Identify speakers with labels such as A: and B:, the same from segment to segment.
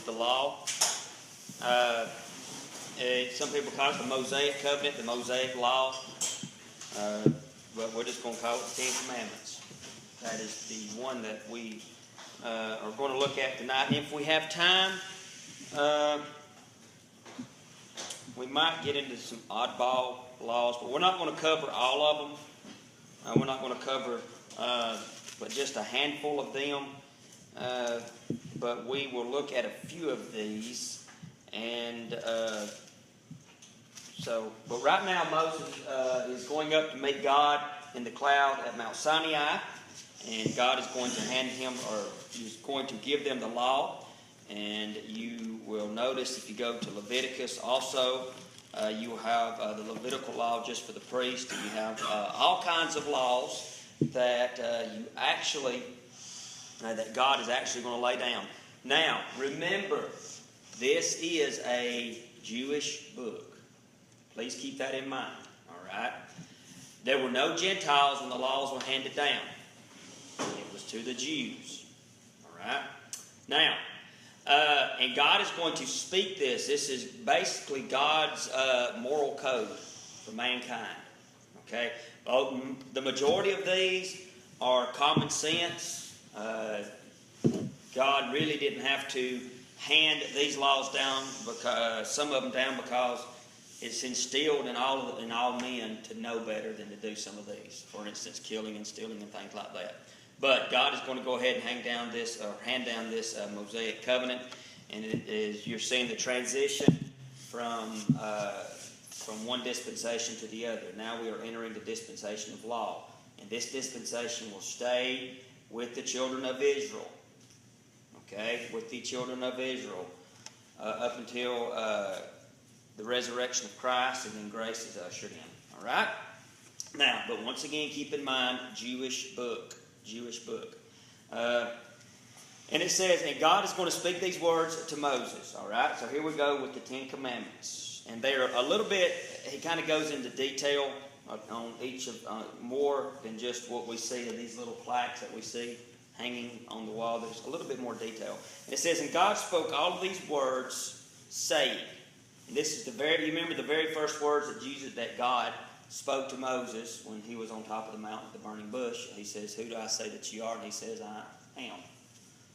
A: is the law. Some people call it the Mosaic Covenant, the Mosaic Law. But we're just going to call it the Ten Commandments. That is the one that we are going to look at tonight. And if we have time, we might get into some oddball laws, but we're not going to cover all of them. We're not going to cover but just a handful of them. But we will look at a few of these. And but right now Moses is going up to meet God in the cloud at Mount Sinai. And God is going to hand him, or he's going to give them the law. And you will notice if you go to Leviticus also, you have the Levitical law just for the priest. And you have all kinds of laws that that God is actually going to lay down. Now, remember, this is a Jewish book. Please keep that in mind. All right? There were no Gentiles when the laws were handed down. It was to the Jews. All right? Now, and God is going to speak this. This is basically God's moral code for mankind. Okay? The majority of these are common sense. God really didn't have to hand these laws down, because some of them down, because it's instilled in all men to know better than to do some of these. For instance, killing and stealing and things like that. But God is going to go ahead and hand down this Mosaic covenant, and it is, you're seeing the transition from one dispensation to the other. Now we are entering the dispensation of law, and this dispensation will stay with the children of Israel. Okay, with the children of Israel up until the resurrection of Christ, and then grace is ushered in. All right? Now, but once again, keep in mind, Jewish book. And it says, and God is going to speak these words to Moses. All right? So here we go with the Ten Commandments. And they're a little bit, he kind of goes into detail on each of, more than just what we see in these little plaques that we see hanging on the wall. There's a little bit more detail. And it says, and God spoke all of these words, saying, and this is you remember the very first words that God spoke to Moses when he was on top of the mountain with the burning bush. He says, who do I say that you are? And he says, I am.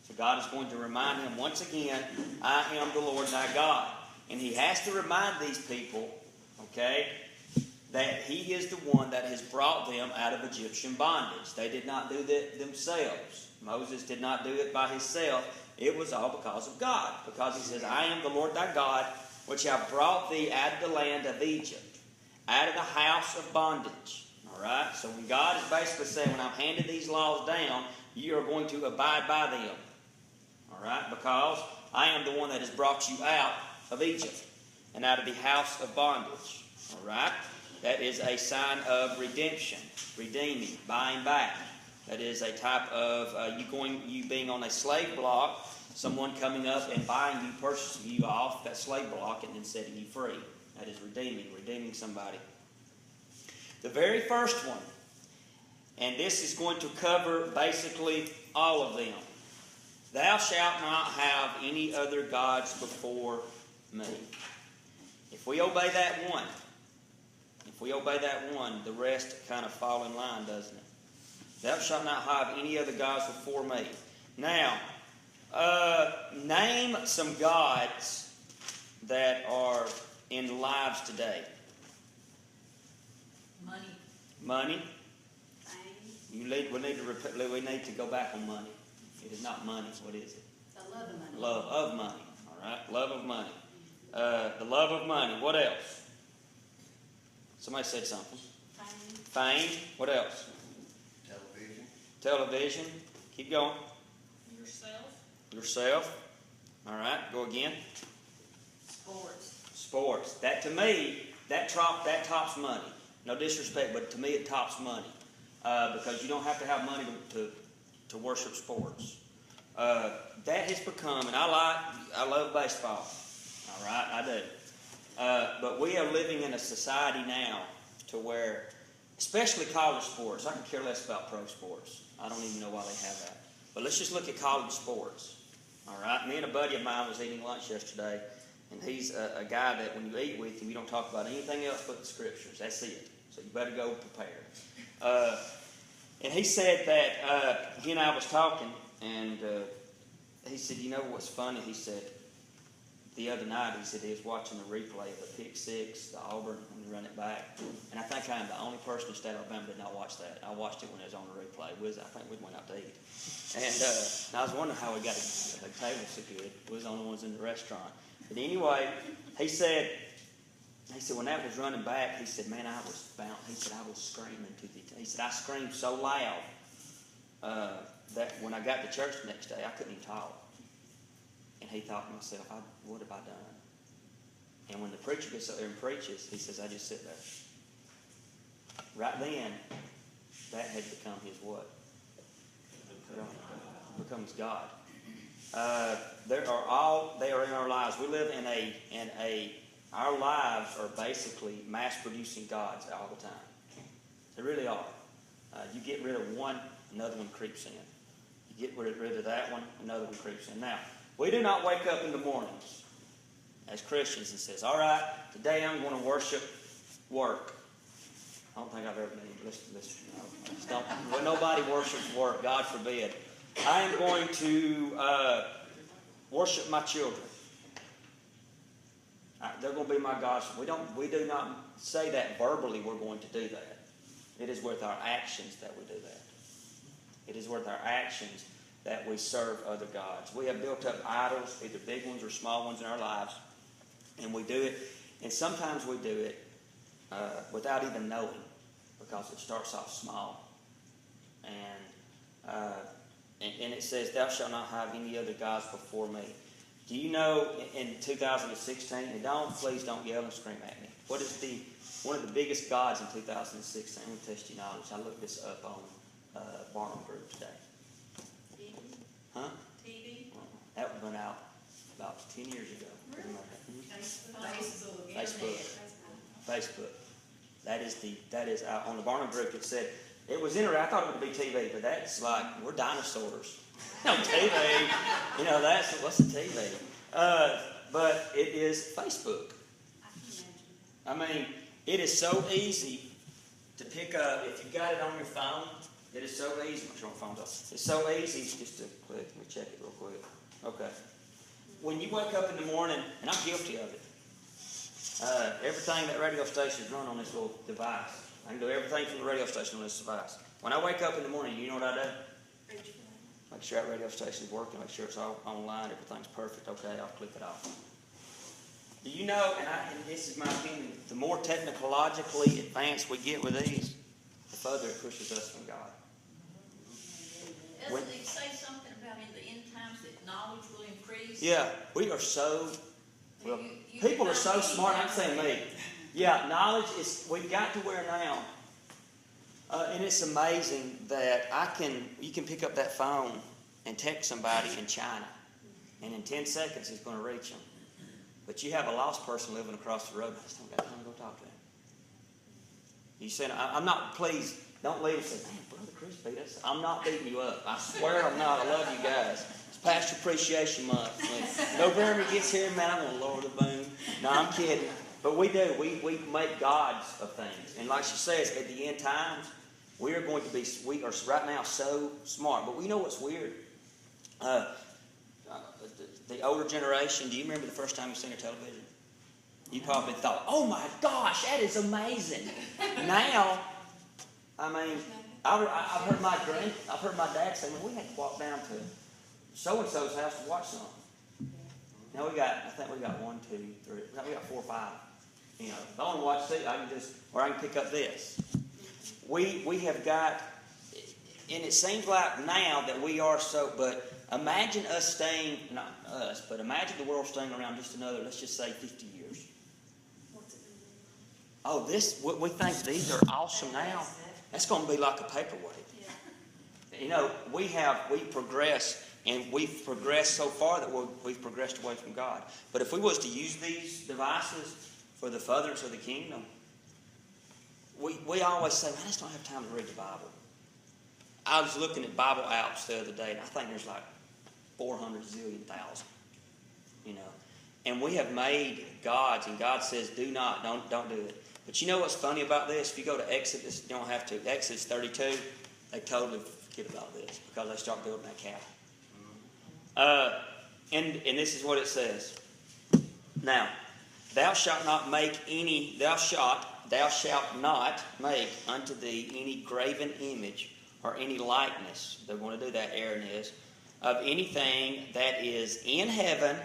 A: So God is going to remind him once again, I am the Lord thy God. And he has to remind these people, okay, that he is the one that has brought them out of Egyptian bondage. They did not do that themselves. Moses did not do it by himself. It was all because of God. Because he says, I am the Lord thy God, which have brought thee out of the land of Egypt, out of the house of bondage. All right? So when God is basically saying, when I've handed these laws down, you are going to abide by them. All right? Because I am the one that has brought you out of Egypt and out of the house of bondage. All right? That is a sign of redemption, redeeming, buying back. That is a type of you being on a slave block, someone coming up and buying you, purchasing you off that slave block, and then setting you free. That is redeeming somebody. The very first one, and this is going to cover basically all of them. Thou shalt not have any other gods before me. If we obey that one, the rest kind of fall in line, doesn't it? Thou shalt not have any other gods before me. Now, name some gods that are in lives today. Money. We need to go back on money. It is not money. What is it?
B: The love of money.
A: Love of money. All right. Love of money. The love of money. What else? Somebody said something. Fame. What else? Television. Keep going. Yourself. All right. Go again. Sports. That to me, that tops money. No disrespect, but to me it tops money. Because you don't have to have money to worship sports. That has become, and I love baseball. All right, I do. But we are living in a society now to where, especially college sports, I can care less about pro sports. I don't even know why they have that. But let's just look at college sports. All right? Me and a buddy of mine was eating lunch yesterday, and he's a guy that when you eat with him, you don't talk about anything else but the Scriptures. That's it. So you better go prepared. And he said that he and I was talking, and he said, you know what's funny? He said, the other night, he said he was watching the replay of the pick six, the Auburn, when they run it back. And I think I'm the only person in the state of Alabama that did not watch that. I watched it when it was on the replay. I think we went out to eat. And I was wondering how we got the table so good. We was the only ones in the restaurant. But anyway, he said when that was running back, he said, man, I was screaming he said, I screamed so loud that when I got to church the next day, I couldn't even talk. And he thought to himself, what have I done? And when the preacher gets up there and preaches, he says, I just sit there. Right then, that had become his what? Becomes God. They are in our lives. We live our lives are basically mass-producing gods all the time. They really are. You get rid of one, another one creeps in. You get rid of that one, another one creeps in. Now, we do not wake up in the mornings as Christians and says, all right, today I'm going to worship work. I don't think I've ever been. Well, nobody worships work, God forbid. I am going to worship my children. They're going to be my gods. We do not say that verbally we're going to do that. It is with our actions that we do that. It is with our actions that we serve other gods. We have built up idols, either big ones or small ones in our lives, and we do it. And sometimes we do it without even knowing, because it starts off small. And it says, thou shalt not have any other gods before me. Do you know in 2016, and please don't yell and scream at me, what is one of the biggest gods in 2016? I'm going to test your knowledge. I looked this up on Barnum Group today.
B: TV?
A: Huh?
B: TV?
A: That went out about 10 years ago.
B: Really?
A: Facebook. That is out on the Barnum Group. It said, it was interesting. I thought it would be TV, but that's like, we're dinosaurs. No, TV. What's a TV? But it is Facebook. I mean, it is so easy to pick up. If you've got it on your phone, it is so easy. I'm sure my phone's off. It's so easy just to click. Let me check it real quick. Okay. When you wake up in the morning, and I'm guilty of it, everything that radio station is run on this little device. I can do everything from the radio station on this device. When I wake up in the morning, you know what I do? Make sure that radio station is working. Make sure it's all online. Everything's perfect. Okay, I'll click it off. Do you know, and this is my opinion, the more technologically advanced we get with these, the further it pushes us from God.
B: Doesn't it say something about in the end times that knowledge will increase?
A: Yeah, we are so, people are so smart. I'm saying me. Yeah, knowledge we've got to where now, and it's amazing that you can pick up that phone and text somebody in China, and in 10 seconds it's going to reach them. But you have a lost person living across the road. I just don't got time to go talk to him. You said, I'm not, please, don't leave and say, man, Brother Chris beat us. I'm not beating you up. I swear I'm not. I love you guys. It's Pastor Appreciation Month. When November gets here, man, I'm going to lower the boom. No, I'm kidding. But we do. We make gods of things. And like she says, at the end times, we are right now so smart. But we know what's weird. The older generation, do you remember the first time you seen a television? You probably thought, oh my gosh, that is amazing. Now, I mean, I've heard my dad say, well, we had to walk down to so-and-so's house to watch something. Now I think we got 1, 2, 3, we got 4 or 5. You know, if I want to watch TV, I can pick up this. We have got, and it seems like now that we are so, but imagine us staying, not us, but imagine the world staying around just another, let's just say 50 years. Oh, we think these are awesome now. That's going to be like a paperweight. You know, we progress, and we've progressed so far that we've progressed away from God. But if we was to use these devices for the furtherance of the kingdom, we always say, I just don't have time to read the Bible. I was looking at Bible apps the other day, and I think there's like 400 zillion thousand. You know, and we have made gods, and God says, don't do it. But you know what's funny about this? If you go to Exodus, you don't have to. Exodus 32, they totally forget about this because they start building that calf. And this is what it says. Now, thou shalt not make unto thee any graven image or any likeness. They're going to do that, Aaron is, of anything that is in heaven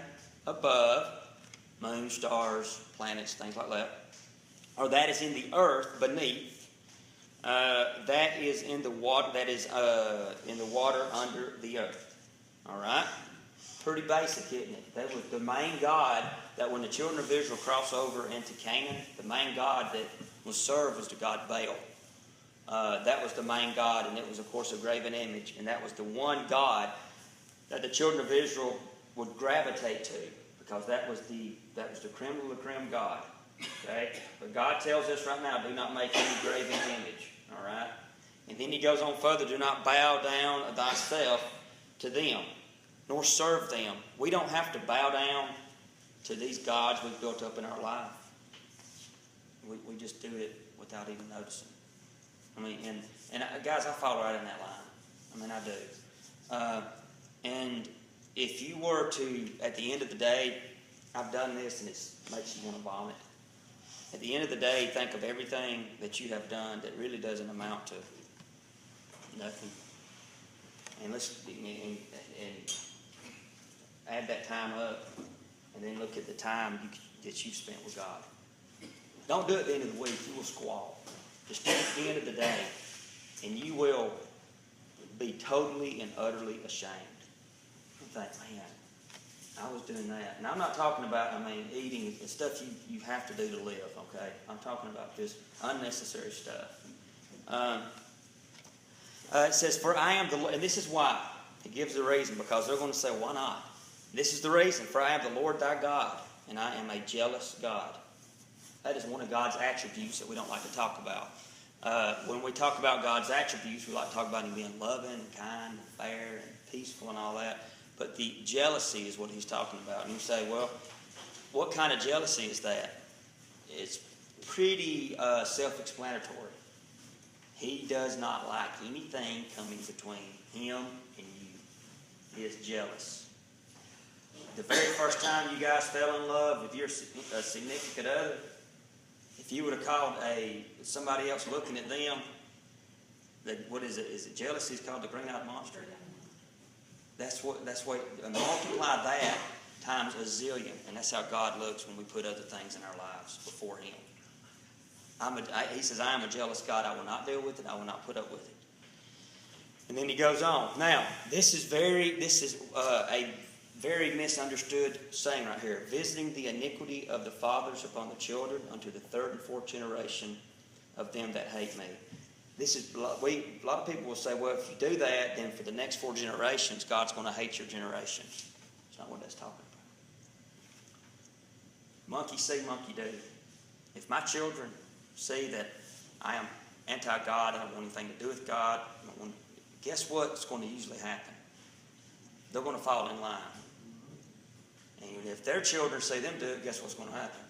A: above, moon, stars, planets, things like that, or that is in the earth beneath, that is in the water, under the earth. All right? Pretty basic, isn't it? That was the main God that when the children of Israel crossed over into Canaan, the main God that was served was the god Baal. That was the main God, and it was, of course, a graven image. And that was the one God that the children of Israel would gravitate to, because that was the creme de la creme God. Okay? But God tells us right now, do not make any graven image. All right? And then he goes on further, do not bow down thyself to them, nor serve them. We don't have to bow down to these gods we've built up in our life. We just do it without even noticing. I mean, and guys, I fall right in that line. I mean, I do. And if you were to, at the end of the day, I've done this and it makes you want to vomit. At the end of the day, think of everything that you have done that really doesn't amount to nothing. And let's and add that time up, and then look at the time that you've spent with God. Don't do it at the end of the week. You will squall. Just do it at the end of the day, and you will be totally and utterly ashamed. You think, man, I was doing that. And I'm not talking about, eating and stuff you have to do to live, okay? I'm talking about just unnecessary stuff. It says, for I am the Lord, and this is why. It gives the reason, because they're going to say, why not? This is the reason. For I am the Lord thy God, and I am a jealous God. That is one of God's attributes that we don't like to talk about. When we talk about God's attributes, we like to talk about Him being loving, and kind, and fair, and peaceful, and all that. But the jealousy is what He's talking about. And you say, well, what kind of jealousy is that? It's pretty self-explanatory. He does not like anything coming between Him and you. He is jealous. The very first time you guys fell in love with your significant other, if you would have called somebody else looking at them, what is it? Is it jealousy? It's called the green-eyed monster. That's what. Multiply that times a zillion, and that's how God looks when we put other things in our lives before Him. He says, I am a jealous God. I will not deal with it. I will not put up with it. And then he goes on. Now, this is a very misunderstood saying right here. Visiting the iniquity of the fathers upon the children unto the third and fourth generation of them that hate me. A lot of people will say, well, if you do that, then for the next 4 generations, God's going to hate your generation. That's not what that's talking about. Monkey see, monkey do. If my children see that I am anti-God, I don't want anything to do with God, guess what's going to usually happen? They're going to fall in line. And if their children see them do it, guess what's going to happen?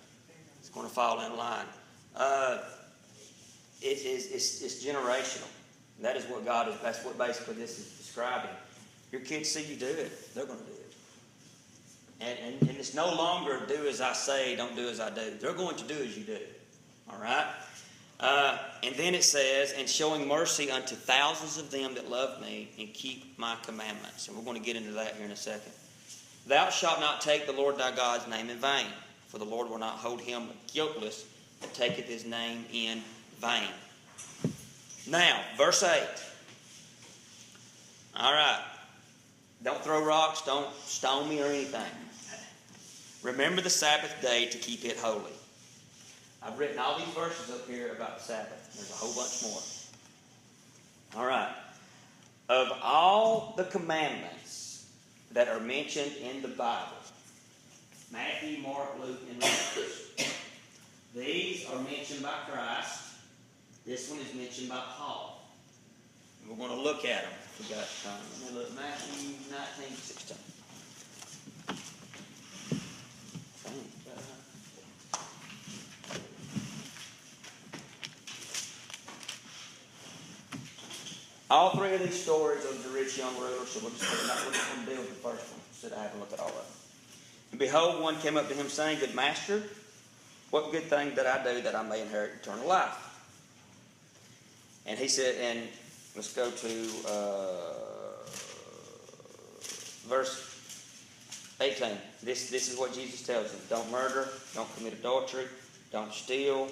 A: It's going to fall in line. It's generational. That is what God is. That's what basically this is describing. Your kids see you do it, they're going to do it. And it's no longer do as I say, don't do as I do. They're going to do as you do. All right? And then it says, and showing mercy unto thousands of them that love me and keep my commandments. And we're going to get into that here in a second. Thou shalt not take the Lord thy God's name in vain, for the Lord will not hold him guiltless that taketh his name in vain. Now, verse 8. All right. Don't throw rocks. Don't stone me or anything. Remember the Sabbath day to keep it holy. I've written all these verses up here about the Sabbath. There's a whole bunch more. All right. Of all the commandments that are mentioned in the Bible, Matthew, Mark, Luke, and Luke, these are mentioned by Christ. This one is mentioned by Paul. And we're going to look at them if we got time. Let me look. Matthew 19:16. All three of these stories of the rich young ruler, so we're just going to deal with the first one instead of having a look at all of them. And behold, one came up to him saying, Good master, what good thing did I do that I may inherit eternal life? And he said, and let's go to verse 18. This is what Jesus tells them. Don't murder, don't commit adultery, don't steal,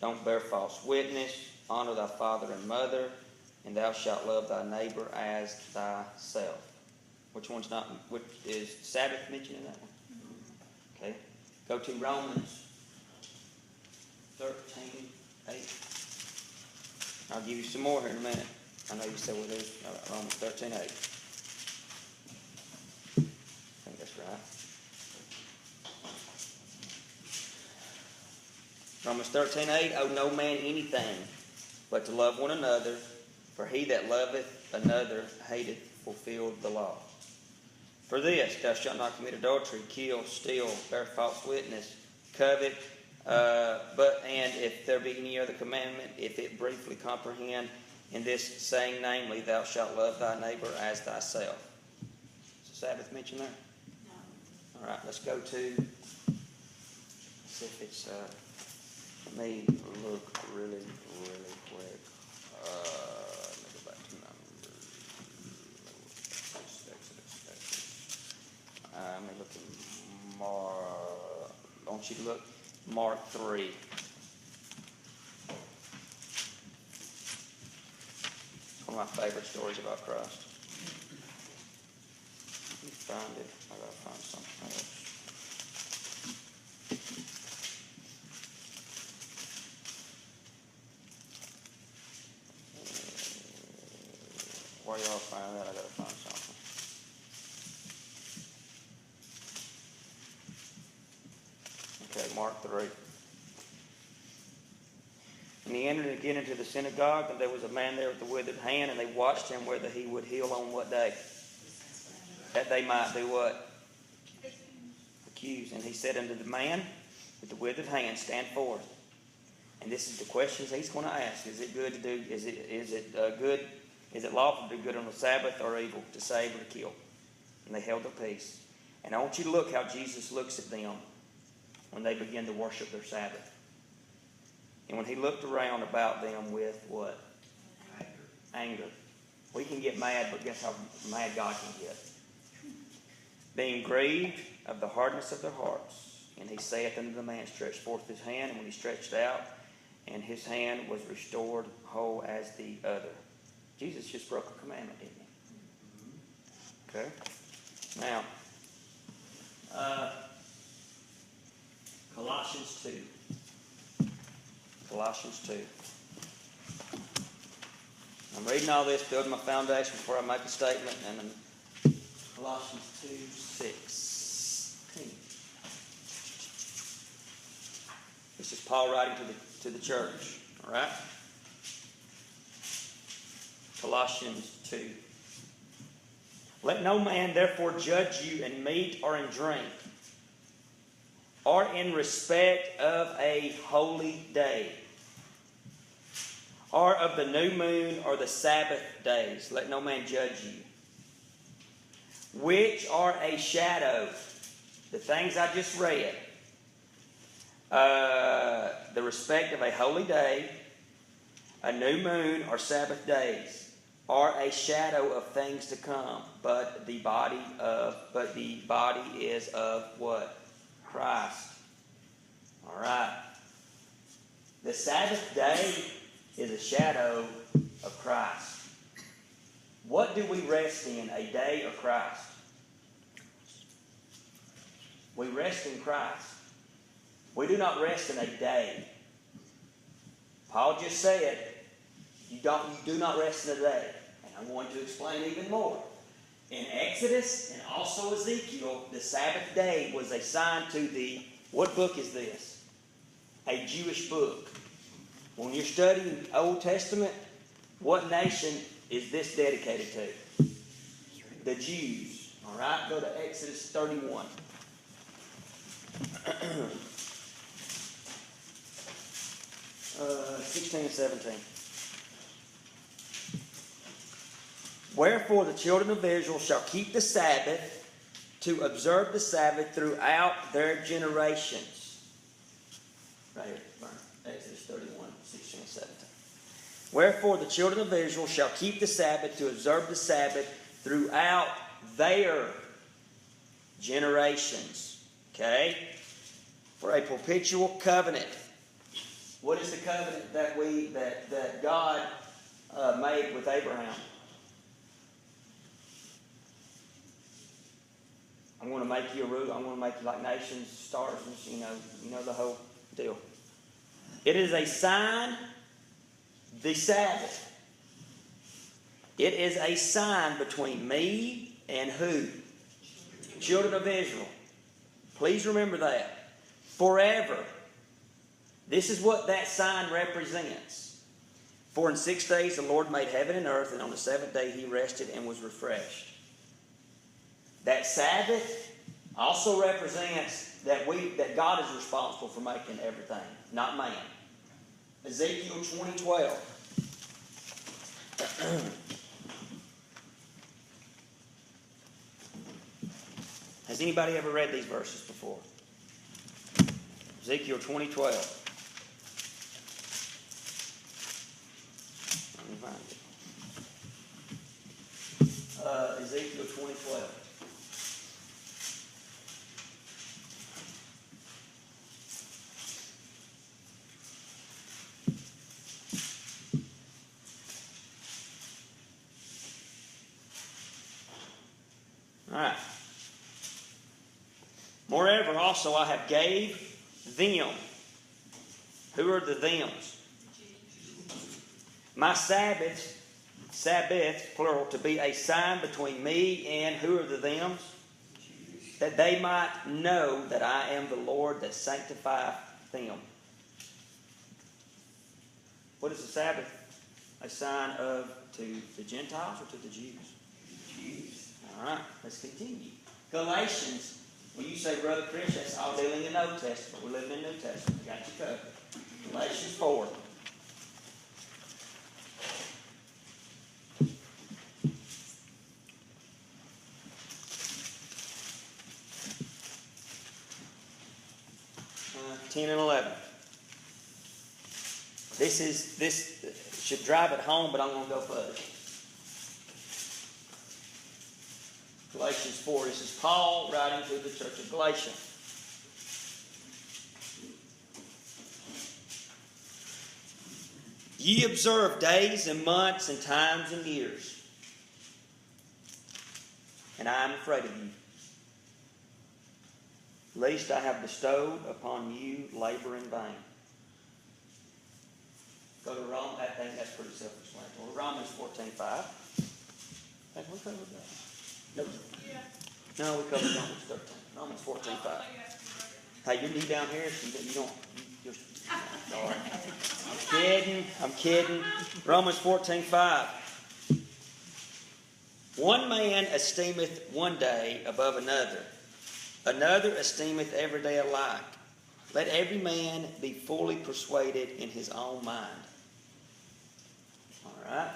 A: don't bear false witness, honor thy father and mother, and thou shalt love thy neighbor as thyself. Which is Sabbath mentioned in that one? Okay. Go to Romans 13:8. I'll give you some more here in a minute. I know you said what it is. Romans 13:8. I think that's right. Romans 13:8. Owe no man anything but to love one another, for he that loveth another hateth fulfilled the law. For this, thou shalt not commit adultery, kill, steal, bear false witness, covet. And if there be any other commandment, if it briefly comprehend in this saying, namely, thou shalt love thy neighbor as thyself. Is the Sabbath mentioned there? No. All right, let's go to, see if it's, let me look really quick. Let me go back to Numbers. Let me look at Mark. I want you to look. Mark 3. It's one of my favorite stories about Christ. Let me find it. I gotta find something else. While y'all find that, I gotta find something. Okay, Mark 3. And he entered again into the synagogue, and there was a man there with a withered hand, and they watched him whether he would heal on what day? That they might do what? Accuse. And he said unto the man with the withered hand, Stand forth. And this is the questions he's going to ask. Is it good to do? Is it lawful to do good on the Sabbath, or evil to save or to kill? And they held their peace. And I want you to look how Jesus looks at them when they begin to worship their Sabbath. And when he looked around about them with what? Anger. We can get mad, but guess how mad God can get? Being grieved of the hardness of their hearts. And he saith unto the man, Stretch forth his hand. And when he stretched out, and his hand was restored whole as the other. Jesus just broke a commandment, didn't he? Okay. Now, Colossians 2. Colossians 2. I'm reading all this, building my foundation before I make a statement. And Colossians 2:16. This is Paul writing to the church. All right? Colossians 2. Let no man therefore judge you in meat or in drink, or in respect of a holy day, or of the new moon or the Sabbath days. Let no man judge you, which are a shadow. The things I just read. The respect of a holy day, a new moon or Sabbath days, are a shadow of things to come. But the body is of what? Christ. All right. The Sabbath day is a shadow of Christ. What do we rest in, a day or Christ? We rest in Christ. We do not rest in a day. Paul just said, you do not rest in a day. And I'm going to explain even more. In Exodus and also Ezekiel, the Sabbath day was assigned to the, what book is this? A Jewish book. When you're studying Old Testament, what nation is this dedicated to? The Jews. All right, go to Exodus 31. 16 and 17. Wherefore the children of Israel shall keep the Sabbath to observe the Sabbath throughout their generations. Right here, Exodus 31, 16 and 17. Wherefore the children of Israel shall keep the Sabbath to observe the Sabbath throughout their generations. Okay? For a perpetual covenant. What is the covenant that God made with Abraham? I'm going to make you a ruler. I'm going to make you like nations, stars, and you know the whole deal. It is a sign, the Sabbath. It is a sign between me and who? Children of Israel. Please remember that. Forever. This is what that sign represents. For in 6 days the Lord made heaven and earth, and on the 7th day He rested and was refreshed. That Sabbath also represents that God is responsible for making everything, not man. Ezekiel 20:12. Has anybody ever read these verses before? Ezekiel 20:12. Let me find it. Ezekiel 20:12. All right. Moreover, also I have gave them. Who are the thems? My Sabbath, plural, to be a sign between me and who are the thems? That they might know that I am the Lord that sanctifieth them. What is the Sabbath? A sign of to the Gentiles or to the Jews? Jews. All right, let's continue. Galatians. When you say, Brother Chris, that's all dealing in the Old Testament. We're living in the New Testament. I got you covered. Galatians 4. Uh, 10 and 11. This should drive it home, but I'm going to go further. Galatians 4. This is Paul writing to the church of Galatia. Ye observe days and months and times and years, and I am afraid of you, lest I have bestowed upon you labor in vain. Go to Rome. I think that's pretty self-explanatory. Romans 14:5. Have we covered that? No. Yeah. No, we covered Romans 13. Romans 14:5. Hey, your knee down here, you don't. You're sorry. I'm kidding. Romans 14:5. One man esteemeth one day above another. Another esteemeth every day alike. Let every man be fully persuaded in his own mind. All right.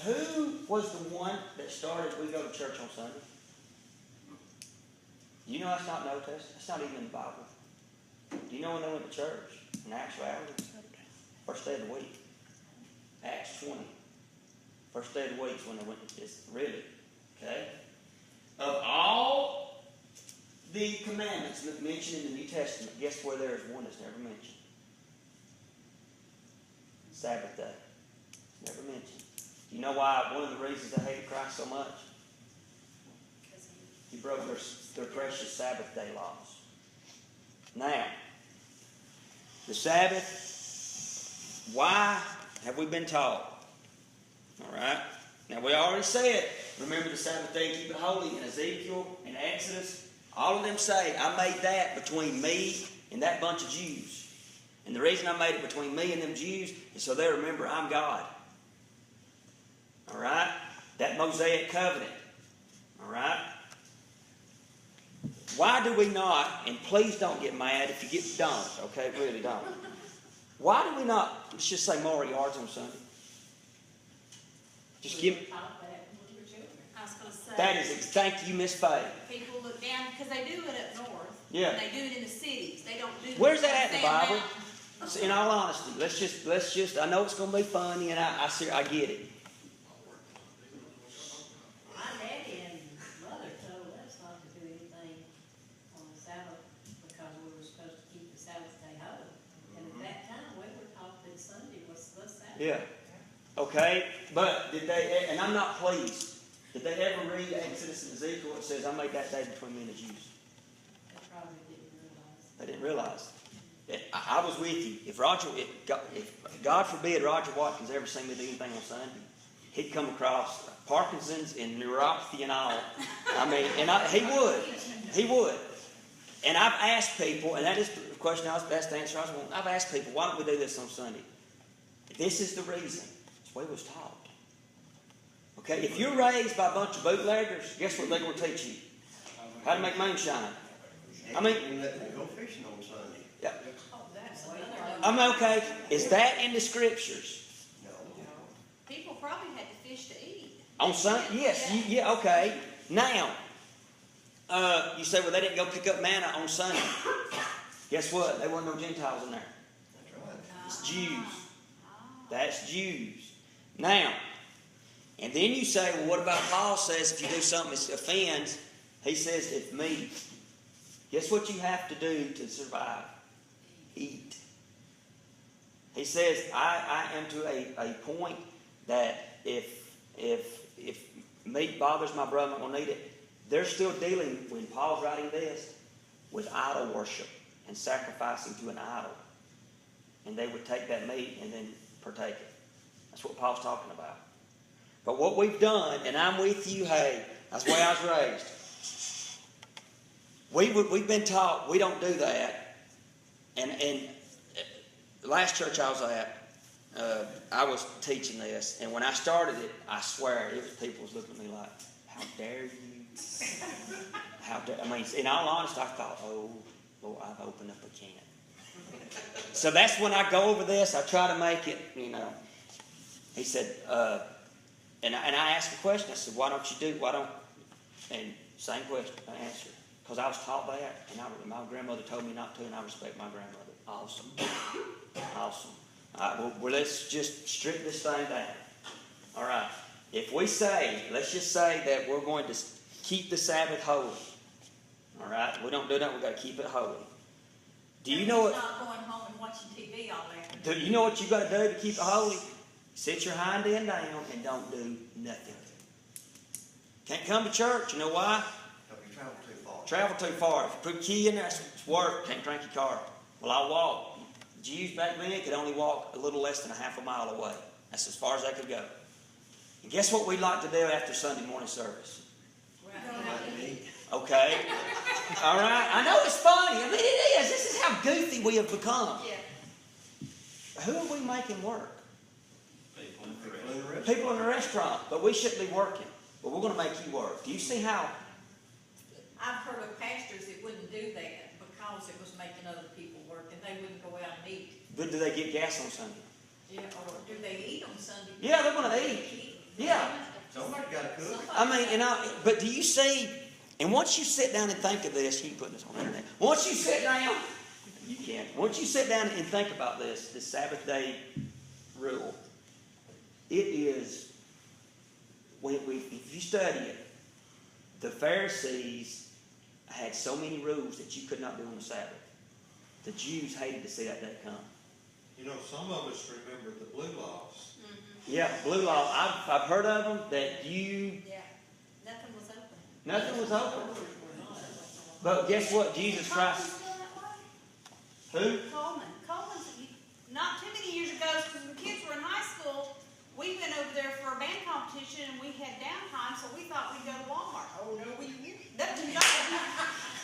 A: Who was the one that started we go to church on Sunday? Do you know that's not in the Old Testament? It's not even in the Bible. Do you know when they went to church? In actuality, first day of the week. Acts 20. First day of the week is when they went to this. Really? Okay? Of all the commandments mentioned in the New Testament, guess where there is one that's never mentioned? Sabbath day. It's never mentioned. Do you know why one of the reasons they hated Christ so much? He broke their precious Sabbath day laws. Now, the Sabbath, why have we been taught? All right. Now, we already said, remember the Sabbath day, keep it holy, in Ezekiel and Exodus. All of them say, I made that between me and that bunch of Jews. And the reason I made it between me and them Jews is so they remember I'm God. All right? That Mosaic covenant. All right? Why do we not, and please don't get mad if you don't, okay? Really don't. Why do we not, let's just say moral yards on Sunday? Just give,
C: I was gonna say.
A: that is, thank you, Miss Faye.
C: People look down, because they do it up north.
A: Yeah.
C: And they do it in the cities, they don't do it.
A: Where's that at in the
C: down
A: Bible?
C: mountains.
A: In all honesty, let's just, I know it's going to be funny, and I get it.
D: My daddy and mother told us not to do anything on the Sabbath because we were supposed to keep the Sabbath day holy. And at that time, we were taught that Sunday was the Sabbath.
A: Yeah. Okay, but did they, and I'm not pleased, did they ever read Exodus and Ezekiel? It says, I made that day between me and the Jews.
D: They probably didn't realize.
A: They didn't realize. I was with you. If God forbid Roger Watkins ever seen me do anything on Sunday, he'd come across Parkinson's and neuropathy and all. I mean, he would. And I've asked people, and that is the question I was best to answer. I've asked people, why don't we do this on Sunday? This is the reason. It's the way it was taught. Okay, if you're raised by a bunch of bootleggers, guess what they're going to teach you? How to make moonshine. I mean,
E: You let them go fishing on Sunday.
A: yeah.
C: Oh, that's another.
A: I mean, okay, is that in the scriptures?
E: No.
C: People probably had to fish to eat.
A: On Sunday? Yes, yeah, okay. Now, you say, well, they didn't go pick up manna on Sunday. Guess what? There wasn't no Gentiles in there.
E: That's right.
A: It's Jews. That's Jews. Now, and then you say, well, what about Paul says if you do something that offends, he says it's meat. Guess what you have to do to survive? Eat. He says, I am to a point that if meat bothers my brother, I'm going to eat it. They're still dealing, when Paul's writing this, with idol worship and sacrificing to an idol. And they would take that meat and then partake it. That's what Paul's talking about. But what we've done, and I'm with you, hey, that's the way I was raised. We've been taught we don't do that. And the last church I was at, I was teaching this, and when I started it, I swear, people was looking at me like, how dare you? How dare, I mean, in all honesty, I thought, oh, Lord, I've opened up a can. So that's when I go over this, I try to make it, He said, and I asked a question, I said, and same question, I answered. Because I was taught that, and my grandmother told me not to, and I respect my grandmother. Awesome. Awesome. All right, well, let's just strip this thing down. All right. If we say, let's just say that we're going to keep the Sabbath holy. All right? We don't do that, we've got to keep it holy. Do you know what?
B: Not going home and watching TV all day.
A: Do you know what you got to do to keep it holy? Sit your hind end down and don't do nothing. Can't come to church. You know why?
E: If you travel too far.
A: Travel too far. If you put a key in there, it's work. Can't drink your car. Well, I walk. Jews back then could only walk a little less than a half a mile away. That's as far as they could go. And guess what we like to do after Sunday morning service? Okay. All right. I know it's funny. I mean, it is. This is how goofy we have become.
C: Yeah.
A: Who are we making work?
E: People in the restaurant.
A: People in the restaurant. But we shouldn't be working. But we're going to make you work. Do you see how?
B: I've heard of pastors that wouldn't do that because it was making other people work and they wouldn't go out and eat.
A: But do they get gas on Sunday?
B: Yeah, or do they eat on Sunday?
A: Yeah, they're going to eat. Yeah.
E: Somebody got to cook.
A: I mean, but do you see, and once you sit down and think of this, you can put this on the internet. Once you sit down, you can. Once you sit down and think about this Sabbath day rule, it is, if you study it, the Pharisees had so many rules that you could not do on the Sabbath. The Jews hated to see that day come.
F: You know, some of us remember the blue laws.
A: Yeah, blue law. I've heard of them that
C: Yeah. Nothing was open.
A: nothing was open. But guess what? Jesus Christ. Who?
C: Coleman's, not too many years ago, when the kids were in high school, we went over there for a band competition and we had downtime, so we thought we'd go to Walmart. Oh, no, we didn't.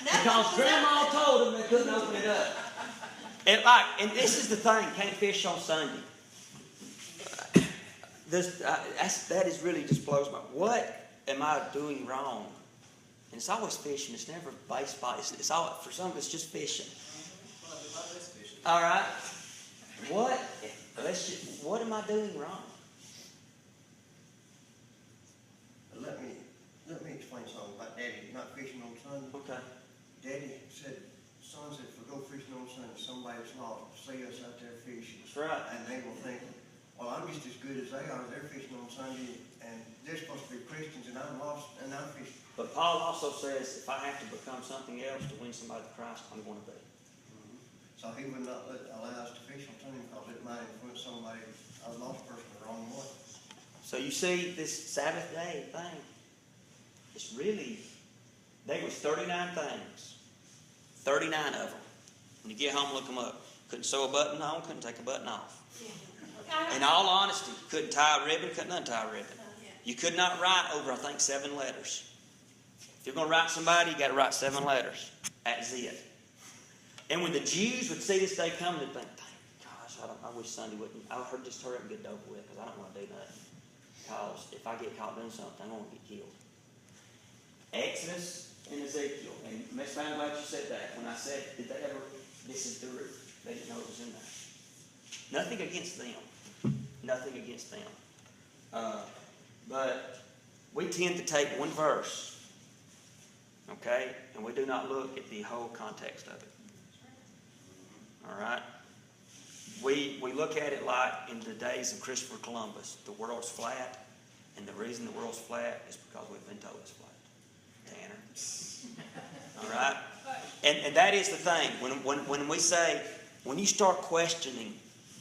A: Because Grandma told them they couldn't open it up. And this is the thing, can't fish on Sunday. That is really just blows my. What am I doing wrong? And it's always fishing. It's never baseball. It's all for some of it's just fishing. All right. what am I doing wrong?
E: Let me explain something about Daddy not fishing on Sunday.
A: Okay.
E: Daddy said, son said, if we go fishing on Sunday, somebody's lost, see us out there fishing.
A: That's right.
E: And they will think, well, I'm just as good as they are, they're fishing on Sunday, and they're supposed to be Christians, and I'm lost, and I'm fishing.
A: But Paul also says, if I have to become something else to win somebody to Christ, I'm going to be.
E: So he would not allow us to fish on Sunday because it might influence somebody, a lost person, the wrong way.
A: So you see, this Sabbath day thing, it's really, there was 39 things. 39 of them. When you get home, look them up. Couldn't sew a button on, couldn't take a button off. In all honesty, couldn't tie a ribbon, couldn't untie a ribbon. You could not write over, I think, 7 letters. If you're going to write somebody, you got to write 7 letters. That's it. And when the Jews would see this day coming, they'd think, gosh, I wish Sunday wouldn't. I heard just hurry up and get it over with because I don't want to do nothing. Because if I get caught doing something, I'm going to get killed. Exodus and Ezekiel, and Miss Van, glad you said that. When I said, did they ever, this is the root. They didn't know it was in there. Nothing against them. Nothing against them. But we tend to take one verse, okay, and we do not look at the whole context of it. All right? We look at it like in the days of Christopher Columbus. The world's flat, and the reason the world's flat is because we've been told it's flat. Tanner. All right? And that is the thing. When we say, when you start questioning,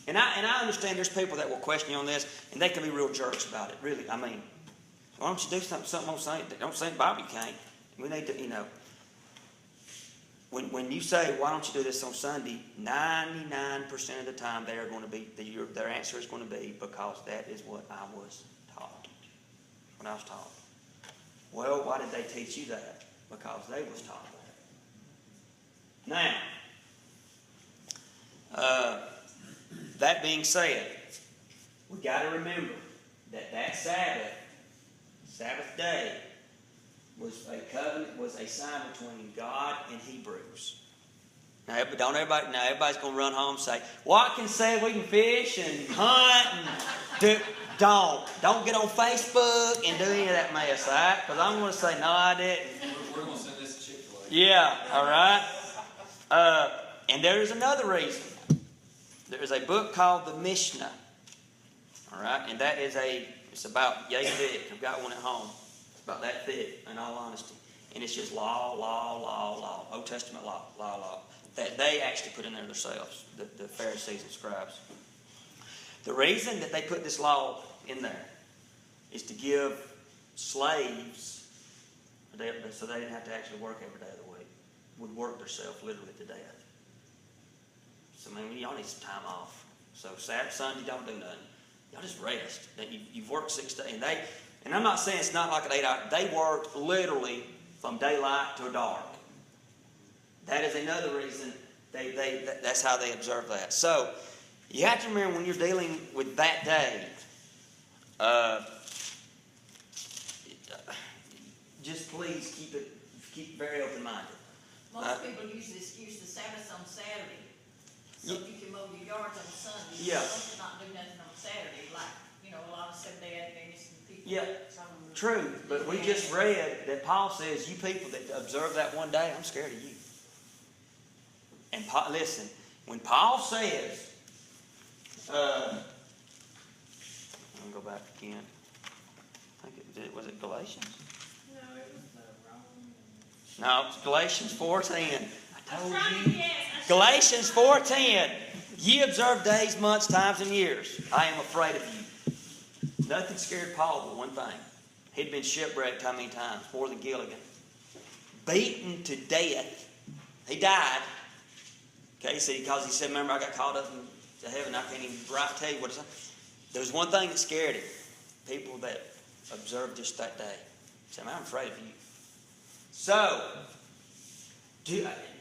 A: and I understand there's people that will question you on this, and they can be real jerks about it, really. I mean, why don't you do something on Sunday? Don't say Bible you can't. We need to, when you say, why don't you do this on Sunday, 99% of the time they are going to be, their answer is going to be, because that is what I was taught. What I was taught. Well, why did they teach you that? Because they was taught that. Now, that being said, we got to remember that Sabbath day, was a covenant, was a sign between God and Hebrews. Now, everybody's going to run home and say, Watkins said we can fish and hunt and don't get on Facebook and do any of that mess, all right? Because I'm going to say, no, I didn't.
G: We're going to send this to Chick-fil-A.
A: Yeah, all right. And there is another reason. There is a book called the Mishnah, all right? And that is it's about yay thick. I've got one at home. It's about that thick, in all honesty. And it's just law, Old Testament law, that they actually put in there themselves, the Pharisees and scribes. The reason that they put this law in there is to give slaves, so they didn't have to actually work every day of the week, would work themselves literally to death. So, y'all need some time off. So, Saturday, Sunday, don't do nothing. Y'all just rest. You've worked 6 days. And I'm not saying it's not like an 8-hour. They worked literally from daylight to dark. That is another reason that's how they observe that. So, you have to remember when you're dealing with that day, just please keep very open-minded.
B: Most people use the excuse the Sabbath's on Saturday. So if you can mow your yards on Sunday, you
A: Yeah.
B: don't not do nothing on Saturday, like, a lot of Seventh-day Adventists and people.
A: Yeah. True, but we just read that Paul says, you people that observe that one day, I'm scared of you. And listen, when Paul says, I'm going to go back again. I think was it Galatians?
C: No, it was the wrong.
A: No, it's Galatians 4:10. I told you.
C: Yes,
A: Galatians 4:10. Ye observe days, months, times, and years. I am afraid of you. Nothing scared Paul but one thing. He'd been shipwrecked how many times? More than Gilligan. Beaten to death. He died. Okay, because he said, remember, I got caught up into heaven. I can't even tell you what it's like. There was one thing that scared him. People that observed just that day. He said, I'm afraid of you. So, do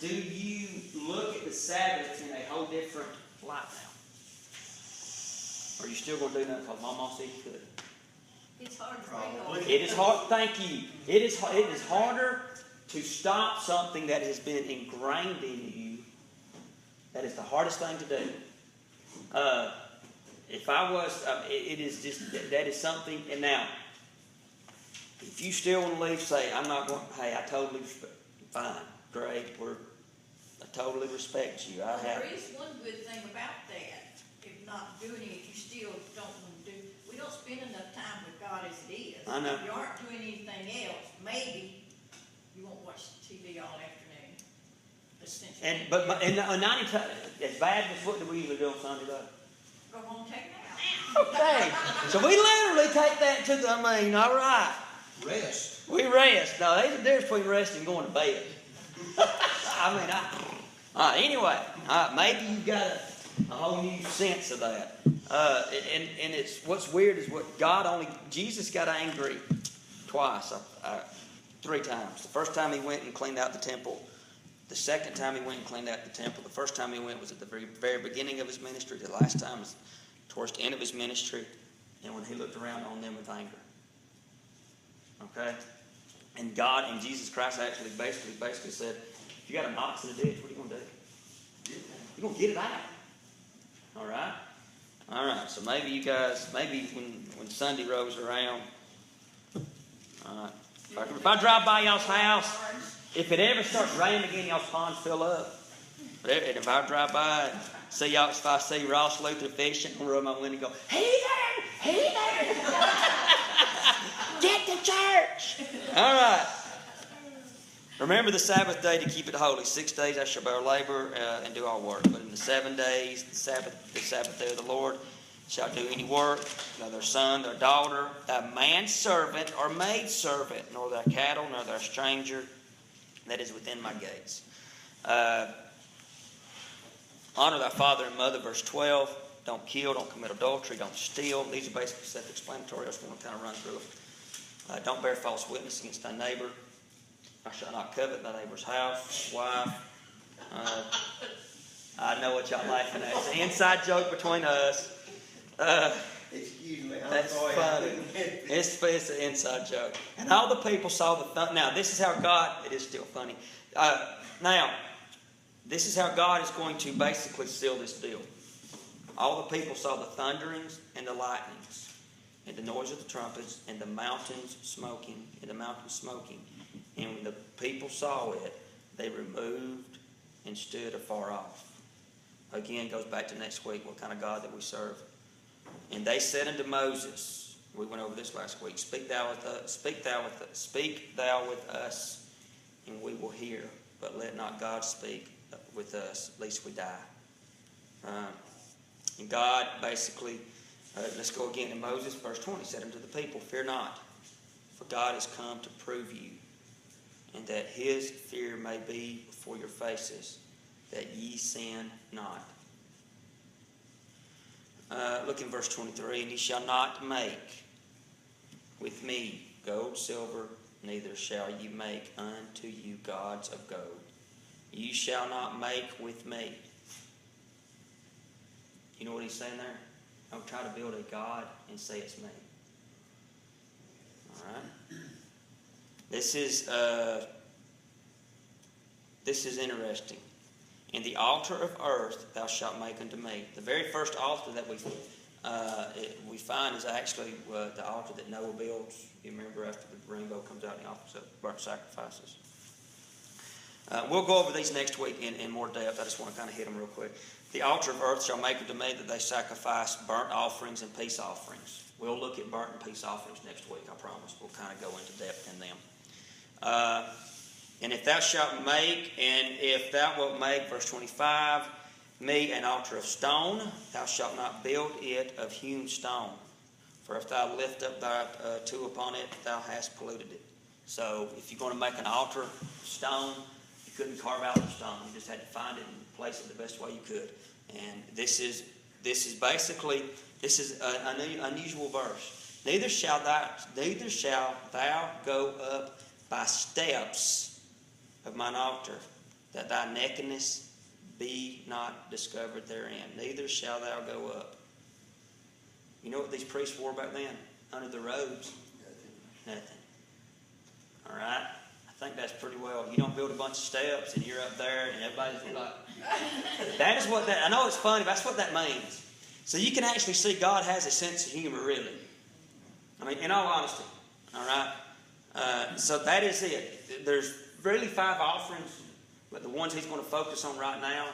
A: you look at the Sabbath in a whole different light now? Or are you still going to do nothing because Mama said you could?
B: It's hard to
E: Probably.
B: break
A: It is hard. Thank you. It is harder to stop something that has been ingrained in you. That is the hardest thing to do. If I was, it is just, that is something. And now, if you still want to leave, say, I'm not going, hey, I totally, fine, great, I totally respect you. I
B: Well,
A: have.
B: there is one good thing about that, if not doing it, if you still don't want to do, we don't spend enough time with God as it is.
A: I know.
B: If you aren't doing anything else, maybe you won't watch TV all afternoon. Essentially.
A: And 90 times, as bad as what do we usually do on Sunday though?
B: Go home and take a nap.
A: Okay, so we literally take that to the, all right.
F: Rest.
A: We rest. No, there's a difference between resting and going to bed. Anyway, maybe you got a whole new sense of that. And it's, what's weird is what Jesus got angry twice, 3 times. The first time he went and cleaned out the temple. The second time he went and cleaned out the temple. The first time he went was at the very beginning of his ministry. The last time was towards the end of his ministry. And when he looked around on them with anger. Okay? And God and Jesus Christ actually basically said, if you got an ox in a ditch, what are you going to do? You're going to get it out. All right? All right. So maybe you guys, when Sunday rolls around, if I drive by y'all's house, if it ever starts raining again, y'all's ponds fill up. And if I drive by and see y'all, if I see Ross Luther fishing, I'm going to roll my window and go, hey there! Get to church! All right. Remember the Sabbath day to keep it holy. 6 days I shall bear labor and do all work. But in the 7 days, the Sabbath day of the Lord, shall do any work, neither son nor daughter, thy manservant or maidservant, nor thy cattle, nor thy stranger that is within my gates. Honor thy father and mother, verse 12. Don't kill, don't commit adultery, don't steal. These are basically self-explanatory. I just want to kind of run through them. Don't bear false witness against thy neighbor. Thou shalt not covet thy neighbor's house, wife. I know what y'all laughing at. It's an inside joke between us.
E: Excuse me, I'm
A: That's
E: sorry.
A: funny. It's an inside joke. And all the people saw the now this is how God, it is still funny. Now, this is how God is going to basically seal this deal. All the people saw the thunderings and the lightnings, and the noise of the trumpets, and the mountains smoking, And when the people saw it, they removed and stood afar off. Again, goes back to next week, what kind of God that we serve. And they said unto Moses, we went over this last week, Speak thou with us, and we will hear. But let not God speak with us, lest we die. And God basically, let's go again to Moses, verse 20, said unto the people, Fear not, for God is come to prove you, and that his fear may be before your faces, that ye sin not. Look in verse 23. And ye shall not make with me gold, silver, neither shall ye make unto you gods of gold. You shall not make with me. You know what he's saying there? Don't try to build a god and say it's me. All right? This is interesting. In the altar of earth thou shalt make unto me. The very first altar that we find is actually the altar that Noah builds. You remember after the rainbow comes out and he offers up burnt sacrifices. We'll go over these next week in more depth. I just want to kind of hit them real quick. The altar of earth shall make unto me that they sacrifice burnt offerings and peace offerings. We'll look at burnt and peace offerings next week, I promise. We'll kind of go into depth in them. And if thou shalt make, and if thou wilt make, verse 25, me an altar of stone, thou shalt not build it of hewn stone. For if thou lift up thy tool upon it, thou hast polluted it. So if you're going to make an altar of stone, you couldn't carve out the stone. You just had to find it and place it the best way you could. And this is basically an unusual verse. Neither shall thou go up by steps of mine altar, that thy nakedness be not discovered therein. Neither shall thou go up. You know what these priests wore back then? Under the robes? Nothing. All right? I think that's pretty well. You don't build a bunch of steps and you're up there and everybody's like, that is what that, I know it's funny, but that's what that means. So you can actually see God has a sense of humor, really. I mean, in all honesty. All right? So that is it. There's really 5 offerings, but the ones he's going to focus on right now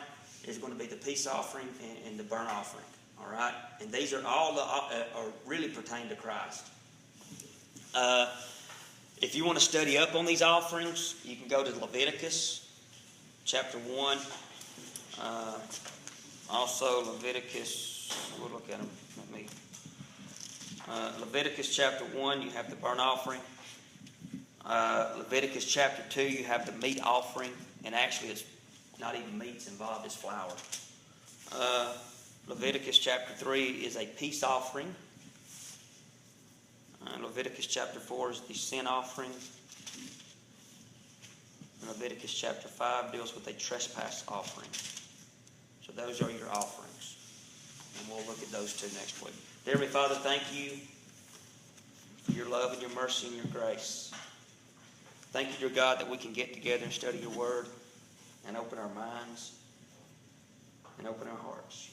A: is going to be the peace offering and the burnt offering. All right? And these are all are really pertain to Christ. If you want to study up on these offerings, you can go to Leviticus chapter 1. Also Leviticus, we'll look at them. Leviticus chapter 1, you have the burnt offering. Leviticus chapter 2, you have the meat offering. And actually it's not even meats involved, it's flour. Leviticus chapter 3 is a peace offering. Leviticus chapter 4 is the sin offering. And Leviticus chapter 5 deals with a trespass offering. So those are your offerings. And we'll look at those 2 next week. Dear Heavenly Father, thank you for your love and your mercy and your grace. Thank you, dear God, that we can get together and study your word and open our minds and open our hearts.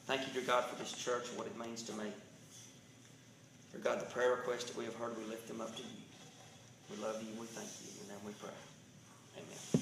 A: Thank you, dear God, for this church and what it means to me. Dear God, the prayer requests that we have heard, we lift them up to you. We love you and we thank you. In your name we pray. Amen.